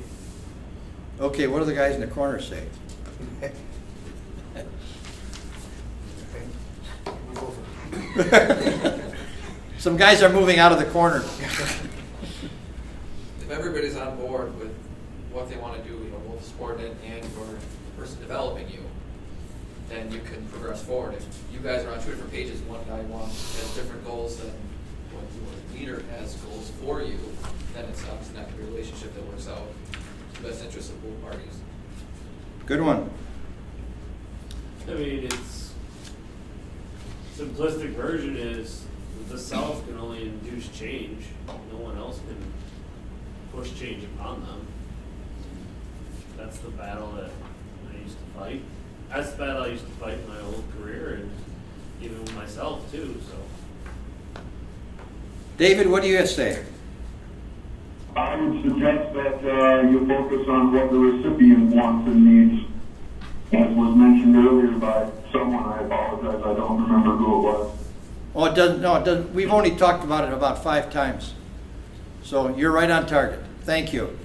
Okay, what do the guys in the corner say? Some guys are moving out of the corner. If everybody's on board with what they want to do, both subordinate and your person developing you, then you can progress forward. If you guys are on 2 different pages, one guy has different goals than what your leader has goals for you, then it's obviously not going to be a relationship that works out in the best interest of both parties. Good one. I mean, it's simplistic version is the South can only induce change. No one else can push change upon them. That's the battle that I used to fight. That's the battle I used to fight in my old career and even with myself too, so. David, what do you have to say? I would suggest that you focus on what the recipient wants and needs, as was mentioned earlier by someone, I apologize, I don't remember who it was. Oh, it doesn't, no, it doesn't, we've only talked about it about 5 times. So you're right on target. Thank you.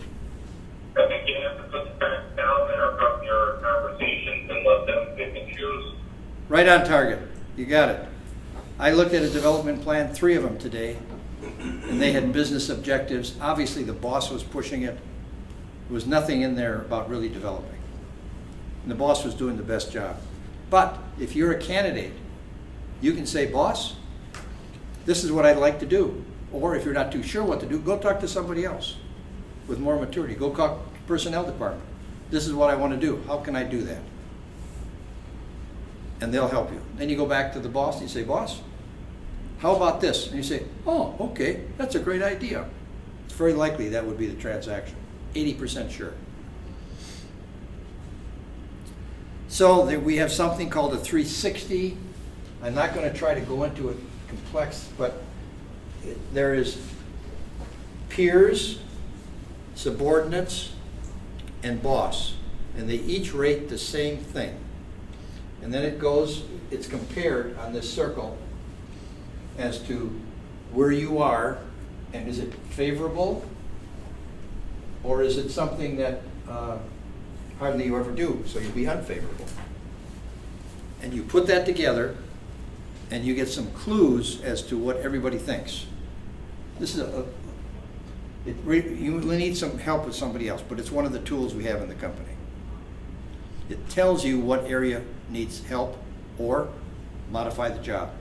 I think you have to put the parents down there from your conversations and let them pick and choose. Right on target. You got it. I looked at a development plan, 3 of them today, and they had business objectives. Obviously, the boss was pushing it. There was nothing in there about really developing. And the boss was doing the best job. But if you're a candidate, you can say, boss, this is what I'd like to do. Or if you're not too sure what to do, go talk to somebody else with more maturity. Go talk to the personnel department. This is what I want to do. How can I do that? And they'll help you. Then you go back to the boss and you say, boss, how about this? And you say, oh, okay, that's a great idea. It's very likely that would be the transaction. 80% sure. So we have something called a 360. I'm not going to try to go into it complex, but there is peers, subordinates, and boss. And they each rate the same thing. And then it's compared on this circle as to where you are, and is it favorable, or is it something that hardly you ever do, so you'll be unfavorable. And you put that together, and you get some clues as to what everybody thinks. This is you need some help with somebody else, but it's one of the tools we have in the company. It tells you what area needs help or modify the job.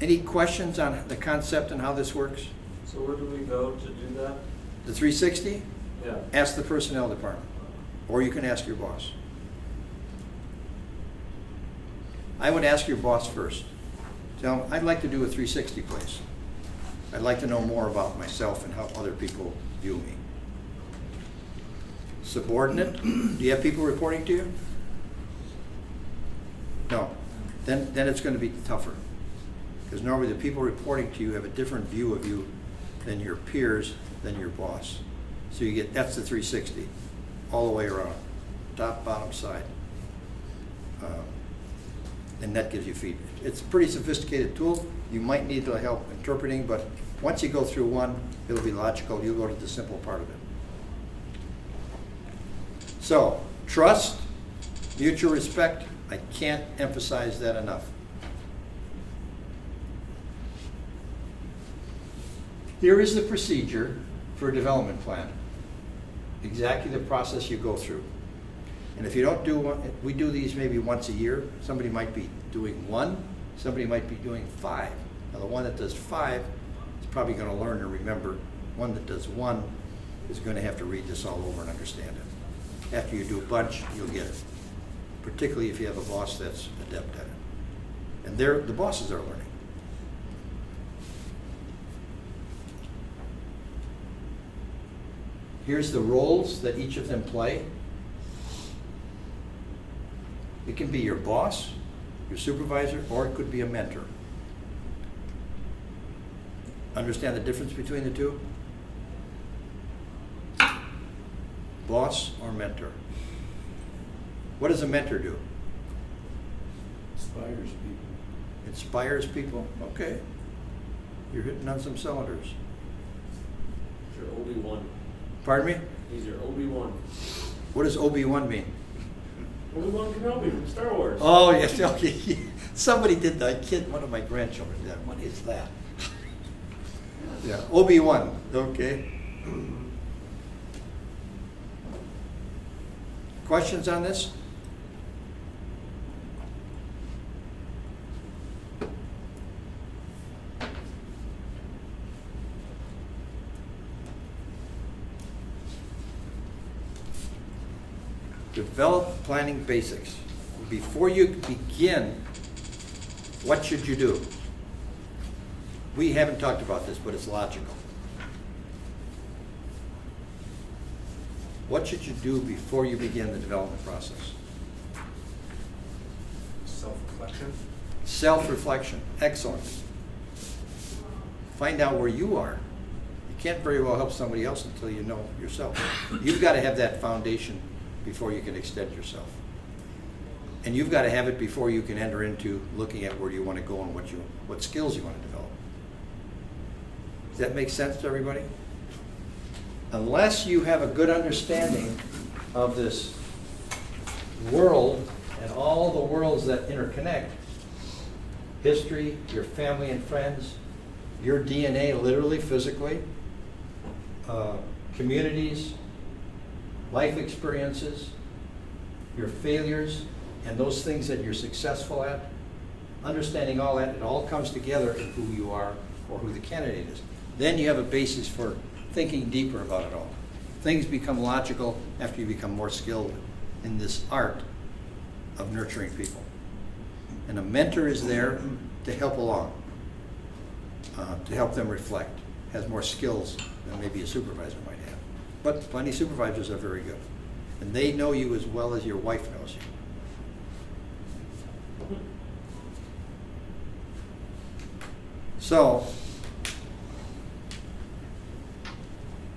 Any questions on the concept and how this works? So where do we go to do that? The 360? Yeah. Ask the personnel department, or you can ask your boss. I would ask your boss first. Tell him, I'd like to do a 360, please. I'd like to know more about myself and how other people view me. Subordinate, do you have people reporting to you? No. Then it's going to be tougher. Because normally the people reporting to you have a different view of you than your peers, than your boss. So you get, that's the 360, all the way around, top, bottom, side. And that gives you feedback. It's a pretty sophisticated tool. You might need the help interpreting, but once you go through one, it'll be logical. You'll go to the simple part of it. So, trust, mutual respect, I can't emphasize that enough. Here is the procedure for a development plan. Exactly the process you go through. And if you don't do one, we do these maybe once a year. Somebody might be doing 1, somebody might be doing 5. Now the one that does 5 is probably going to learn and remember. One that does 1 is going to have to read this all over and understand it. After you do a bunch, you'll get it. Particularly if you have a boss that's adept at it. And the bosses are learning. Here's the roles that each of them play. It can be your boss, your supervisor, or it could be a mentor. Understand the difference between the two? Boss or mentor? What does a mentor do? Inspires people. Inspires people? Okay. You're hitting on some cylinders. It's your Obi-Wan. Pardon me? He's your Obi-Wan. What does OB1 mean? Obi-Wan Kenobi from Star Wars. Oh, yes, okay. Somebody did that. Kid, one of my grandchildren did that. What is that? Yeah, OB1, okay. Questions on this? Develop planning basics. Before you begin, what should you do? We haven't talked about this, but it's logical. What should you do before you begin the development process? Self-reflection. Self-reflection. Excellent. Find out where you are. You can't very well help somebody else until you know yourself. You've got to have that foundation before you can extend yourself. And you've got to have it before you can enter into looking at where you want to go and what skills you want to develop. Does that make sense to everybody? Unless you have a good understanding of this world and all the worlds that interconnect, history, your family and friends, your DNA literally, physically, communities, life experiences, your failures, and those things that you're successful at, understanding all that, it all comes together in who you are or who the candidate is. Then you have a basis for thinking deeper about it all. Things become logical after you become more skilled in this art of nurturing people. And a mentor is there to help along, to help them reflect, has more skills than maybe a supervisor might have. But plenty of supervisors are very good. And they know you as well as your wife knows you. So,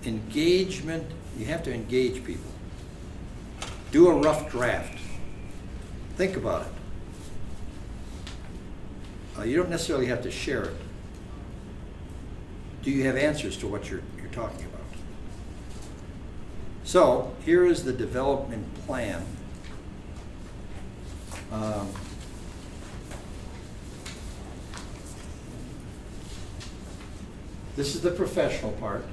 engagement, you have to engage people. Do a rough draft. Think about it. You don't necessarily have to share it. Do you have answers to what you're talking about? So, here is the development plan. This is the professional part.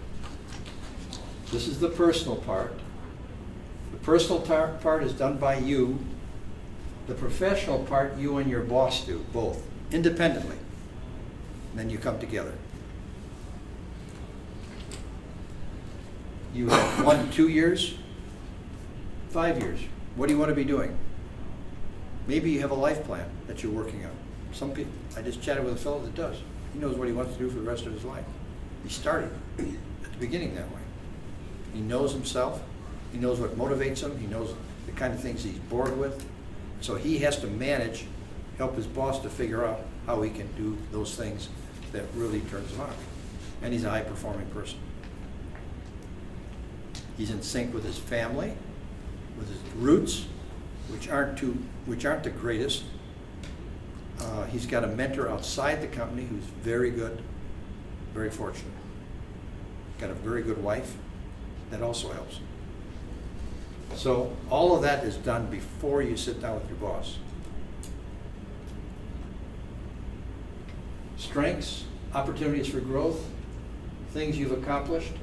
This is the personal part. The personal part is done by you. The professional part, you and your boss do, both, independently. And then you come together. You have 1 to 2 years, 5 years. What do you want to be doing? Maybe you have a life plan that you're working on. Some people, I just chatted with a fellow that does. He knows what he wants to do for the rest of his life. He started at the beginning that way. He knows himself. He knows what motivates him. He knows the kind of things he's bored with. So he has to manage, help his boss to figure out how he can do those things that really turns him on. And he's a high-performing person. He's in sync with his family, with his roots, which aren't the greatest. He's got a mentor outside the company who's very good, very fortunate. Got a very good wife. That also helps. So all of that is done before you sit down with your boss. Strengths, opportunities for growth, things you've accomplished,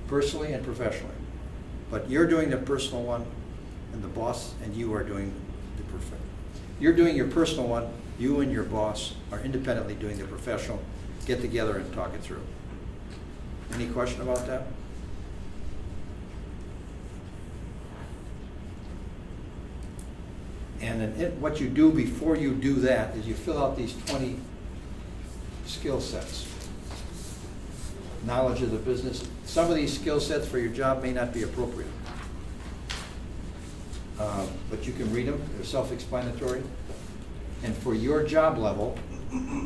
personally and professionally. But you're doing the personal one, and the boss and you are doing the professional. You're doing your personal one, you and your boss are independently doing the professional. Get together and talk it through. Any question about that? And then what you do before you do that is you fill out these 20 skill sets. Knowledge of the business. Some of these skill sets for your job may not be appropriate. But you can read them, they're self-explanatory. And for your job level,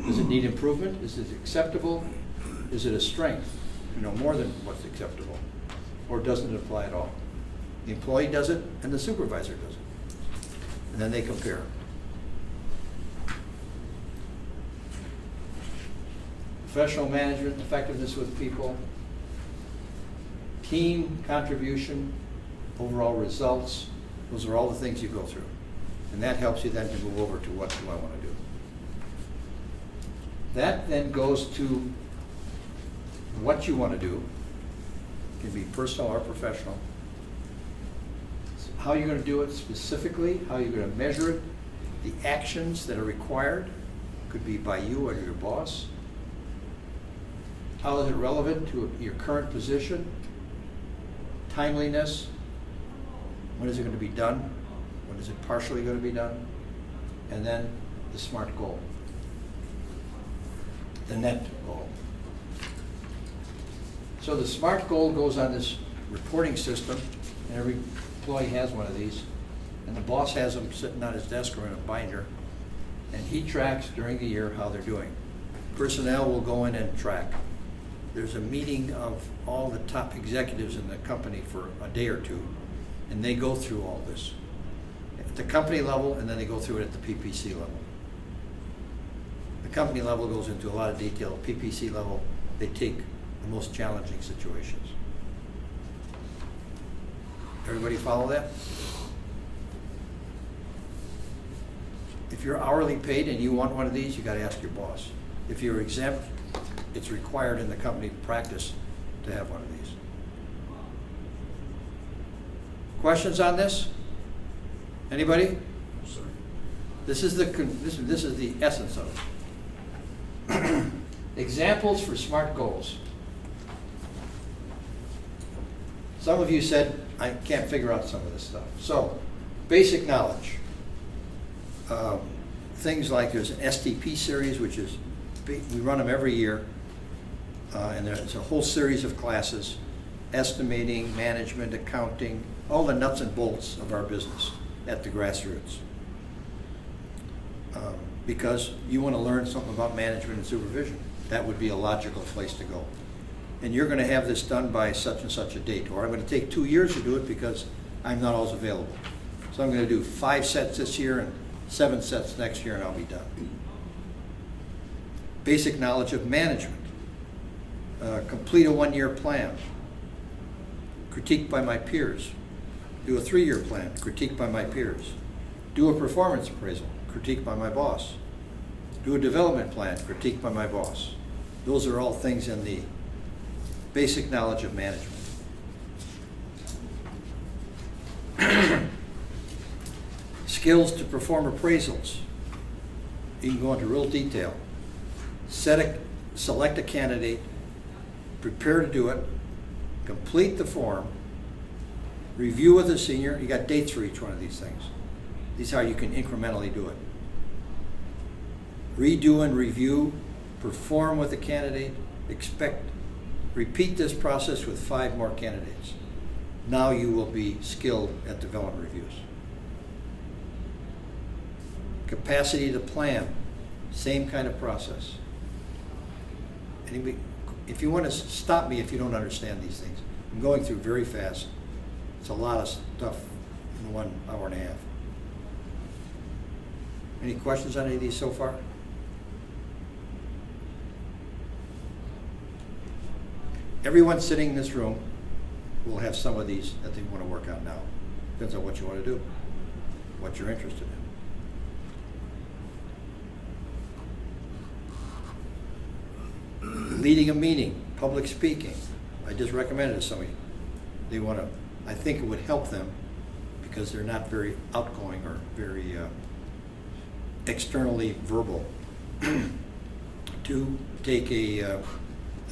does it need improvement? Is it acceptable? Is it a strength? You know, more than what's acceptable? Or doesn't it apply at all? The employee does it and the supervisor does it. And then they compare. Professional management, effectiveness with people, team contribution, overall results, those are all the things you go through. And that helps you then to move over to what do I want to do. That then goes to what you want to do. It can be personal or professional. How you're going to do it specifically, how you're going to measure it, the actions that are required, could be by you or your boss. How is it relevant to your current position? Timeliness. When is it going to be done? When is it partially going to be done? And then the SMART goal. The net goal. So the SMART goal goes on this reporting system, and every employee has one of these, and the boss has them sitting on his desk or in a binder, and he tracks during the year how they're doing. Personnel will go in and track. There's a meeting of all the top executives in the company for a day or two, And they go through all this at the company level, and then they go through it at the PPC level. The company level goes into a lot of detail. PPC level, they take the most challenging situations. Everybody follow that? If you're hourly paid and you want one of these, you got to ask your boss. If you're exempt, it's required in the company practice to have one of these. Questions on this? Anybody? Sorry. This is the essence of it. Examples for SMART goals. Some of you said, I can't figure out some of this stuff. So, basic knowledge. Things like there's an STP series, which is, we run them every year, and there's a whole series of classes, estimating, management, accounting, all the nuts and bolts of our business at the grassroots. Because you want to learn something about management and supervision. That would be a logical place to go. And you're going to have this done by such and such a date, or I'm going to take 2 years to do it because I'm not always available. So I'm going to do 5 sets this year and 7 sets next year, and I'll be done. Basic knowledge of management. Complete a 1-year plan. Critiqued by my peers. Do a 3-year plan. Critiqued by my peers. Do a performance appraisal. Critiqued by my boss. Do a development plan. Critiqued by my boss. Those are all things in the basic knowledge of management. Skills to perform appraisals. You can go into real detail. Select a candidate, prepare to do it, complete the form, review with a senior. You got dates for each one of these things. These are how you can incrementally do it. Redo and review, perform with a candidate, repeat this process with 5 more candidates. Now you will be skilled at development reviews. Capacity to plan, same kind of process. Anybody, if you want to stop me if you don't understand these things. I'm going through very fast. It's a lot of stuff in 1 hour and a half. Any questions on any of these so far? Everyone sitting in this room will have some of these that they want to work on now. Depends on what you want to do, what you're interested in. Leading a meeting, public speaking. I just recommended it to somebody. They want to, I think it would help them because they're not very outgoing or very externally verbal to take a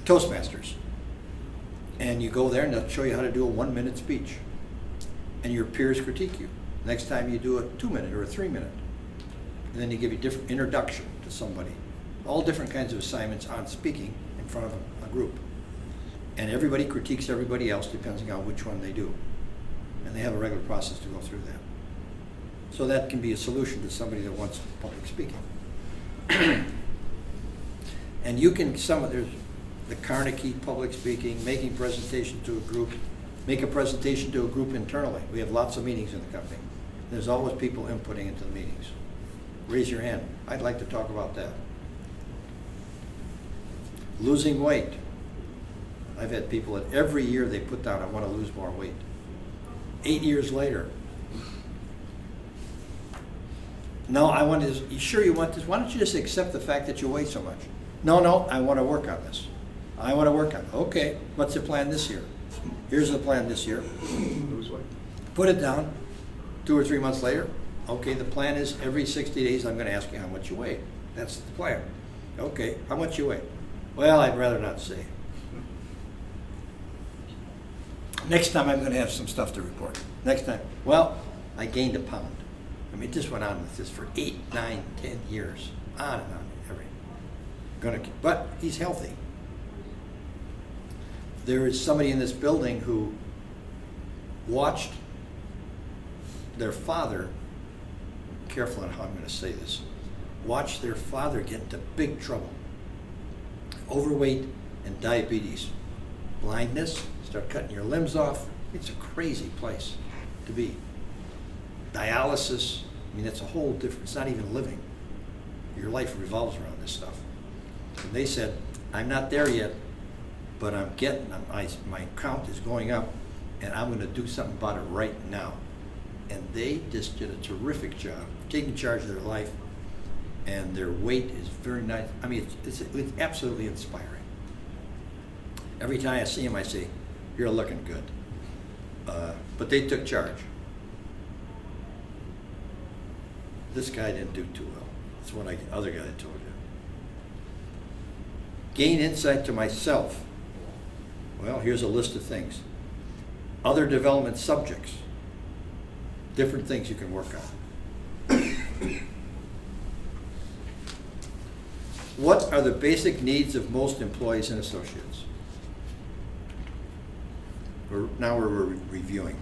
Toastmasters. And you go there and they'll show you how to do a 1-minute speech. And your peers critique you. Next time you do a 2-minute or a 3-minute. And then you give a different introduction to somebody. All different kinds of assignments on speaking in front of a group. And everybody critiques everybody else depending on which one they do. And they have a regular process to go through that. So that can be a solution to somebody that wants public speaking. And you can, there's the Carnegie public speaking, making presentation to a group, make a presentation to a group internally. We have lots of meetings in the company. There's always people inputting into the meetings. Raise your hand. I'd like to talk about that. Losing weight. I've had people that every year they put down, I want to lose more weight. 8 years later. No, I want to, you sure you want this? Why don't you just accept the fact that you weigh so much? No, I want to work on this. I want to work on it. Okay, what's the plan this year? Here's the plan this year. Lose weight. Put it down. 2 or 3 months later. Okay, the plan is every 60 days I'm going to ask you how much you weigh. That's the plan. Okay, how much you weigh? Well, I'd rather not say. Next time I'm going to have some stuff to report. Next time, well, I gained a pound. I mean, this went on with this for 8, 9, 10 years. On and on. But he's healthy. There is somebody in this building who watched their father, careful on how I'm going to say this, watched their father get into big trouble. Overweight and diabetes. Blindness, start cutting your limbs off. It's a crazy place to be. Dialysis, I mean, it's a whole different, it's not even living. Your life revolves around this stuff. And they said, I'm not there yet, but my count is going up, and I'm gonna do something about it right now. And they just did a terrific job, taking charge of their life, and their weight is very nice. I mean, it's absolutely inspiring. Every time I see them, I say, you're looking good. But they took charge. This guy didn't do too well. That's what other guy told you. Gain insight to myself. Well, here's a list of things. Other development subjects. Different things you can work on. What are the basic needs of most employees and associates? Now we're reviewing.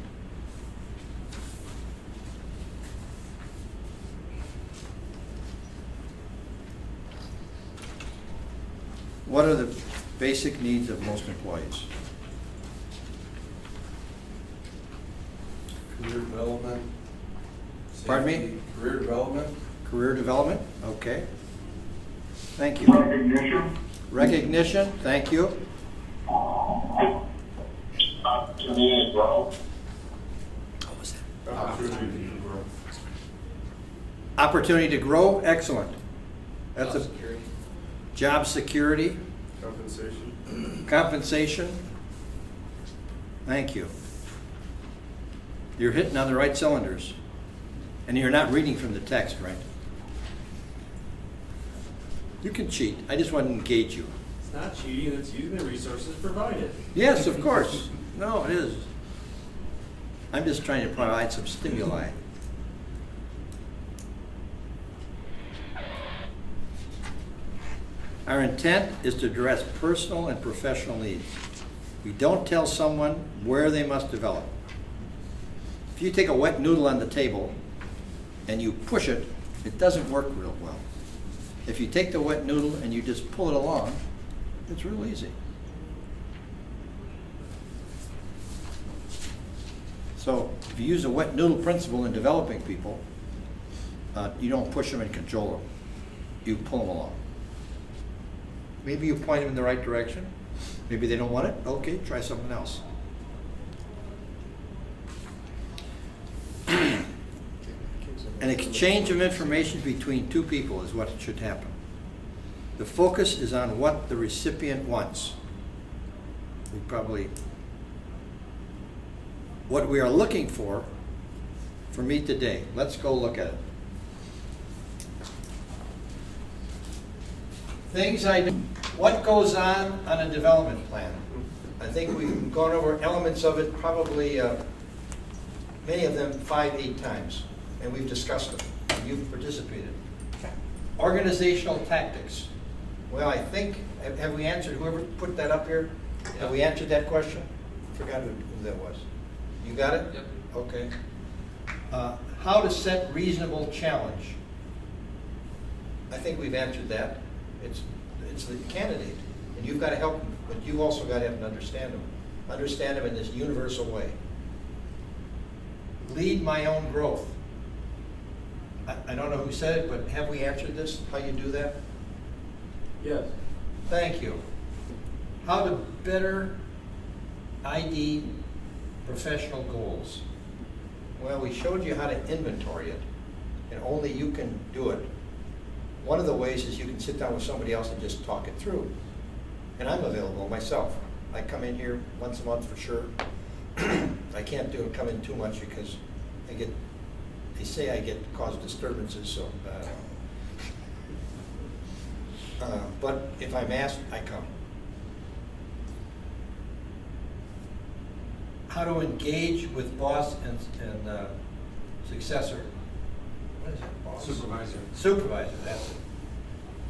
What are the basic needs of most employees? Career development. Pardon me? safety, Career development. Career development, okay. Thank you. Recognition. Recognition, thank you. Opportunity to grow. What was that? Opportunity to grow. Opportunity to grow, excellent. That's Job a security. job security, Compensation. compensation. Thank you. You're hitting on the right cylinders. And you're not reading from the text, right? You can cheat. I just want to engage you. It's not cheating, it's using the resources provided. Yes, of course. No, it is. I'm just trying to provide some stimuli. Our intent is to address personal and professional needs. We don't tell someone where they must develop. If you take a wet noodle on the table and you push it, it doesn't work real well. If you take the wet noodle and you just pull it along, it's real easy. So if you use a wet noodle principle in developing people, you don't push them and cajole them. You pull them along. Maybe you point them in the right direction. Maybe they don't want it. Okay, try something else. An exchange of information between two people is what should happen. The focus is on what the recipient wants. What we are looking for me today. Let's go look at it. Things I do. What goes on a development plan? I think we've gone over elements of it, probably many of them 5-8 times, and we've discussed them. You've participated. Organizational tactics. Well, I think, have we answered, whoever put that up here? Have we answered that question? Forgot who that was. You got it? Yep. Okay. How to set reasonable challenge. I think we've answered that. It's the candidate, and you've got to help them, but you also got to have to understand them. Understand them in this universal way. Lead my own growth. I don't know who said it, but have we answered this, how you do that? Yes. Thank you. How to better ID professional goals. Well, we showed you how to inventory it, and only you can do it. One of the ways is you can sit down with somebody else and just talk it through. And I'm available myself. I come in here once a month for sure. I can't come in too much because they say I cause disturbances, so. But if I'm asked, I come. How to engage with boss and successor. What is that, boss? Supervisor. Supervisor, that's it.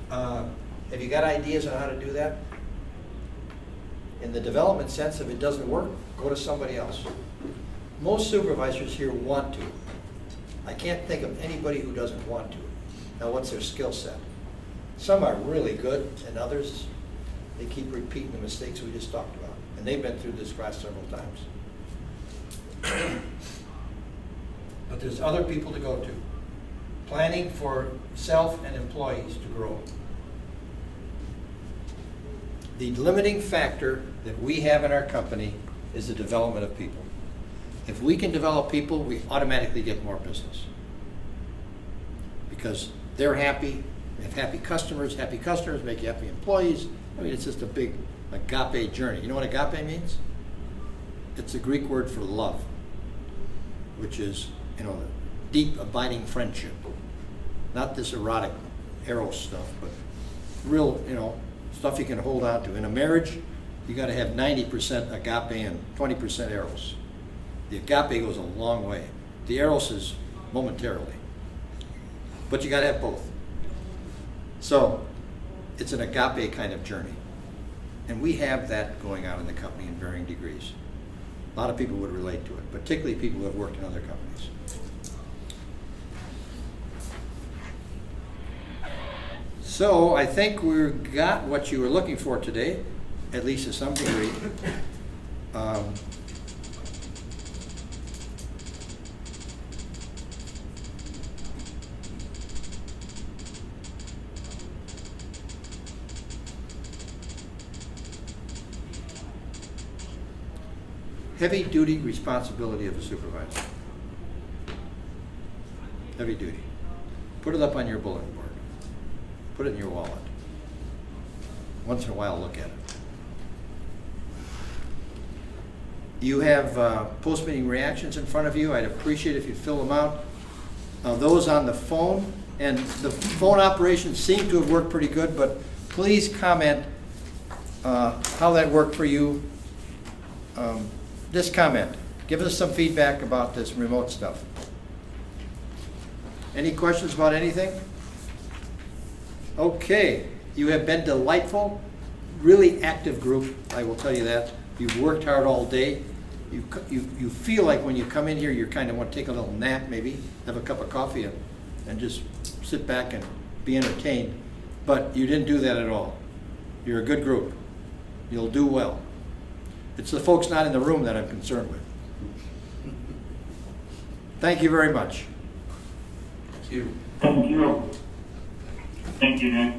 Have you got ideas on how to do that? In the development sense, if it doesn't work, go to somebody else. Most supervisors here want to. I can't think of anybody who doesn't want to. Now, what's their skill set? Some are really good, and others, they keep repeating the mistakes we just talked about. And they've been through this class several times. but there's other people to go to. Planning for self and employees to grow. The limiting factor that we have in our company is the development of people. If we can develop people, we automatically get more business. Because they're happy, they have happy customers make you happy employees. I mean, it's just a big agape journey. You know what agape means? It's a Greek word for love, which is, deep abiding friendship. Not this erotic eros stuff, but real, stuff you can hold on to. In a marriage, you got to have 90% agape and 20% eros. The agape goes a long way. The eros is momentarily. But you got to have both. So it's an agape kind of journey. And we have that going on in the company in varying degrees. A lot of people would relate to it, particularly people who have worked in other companies. So I think we got what you were looking for today, at least to some degree. Heavy duty responsibility of a supervisor. Heavy duty. Put it up on your bulletin board. Put it in your wallet. Once in a while, look at it. You have post-meeting reactions in front of you. I'd appreciate if you fill them out. Those on the phone, and the phone operations seem to have worked pretty good, but please comment how that worked for you. Just comment. Give us some feedback about this remote stuff. Any questions about anything? Okay, you have been delightful, really active group, I will tell you that. You've worked hard all day. You feel like when you come in here, you kind of want to take a little nap maybe, have a cup of coffee and just sit back and be entertained. But you didn't do that at all. You're a good group. You'll do well. It's the folks not in the room that I'm concerned with. Thank you very much. Thank you. Thank you. Thank you, Nick.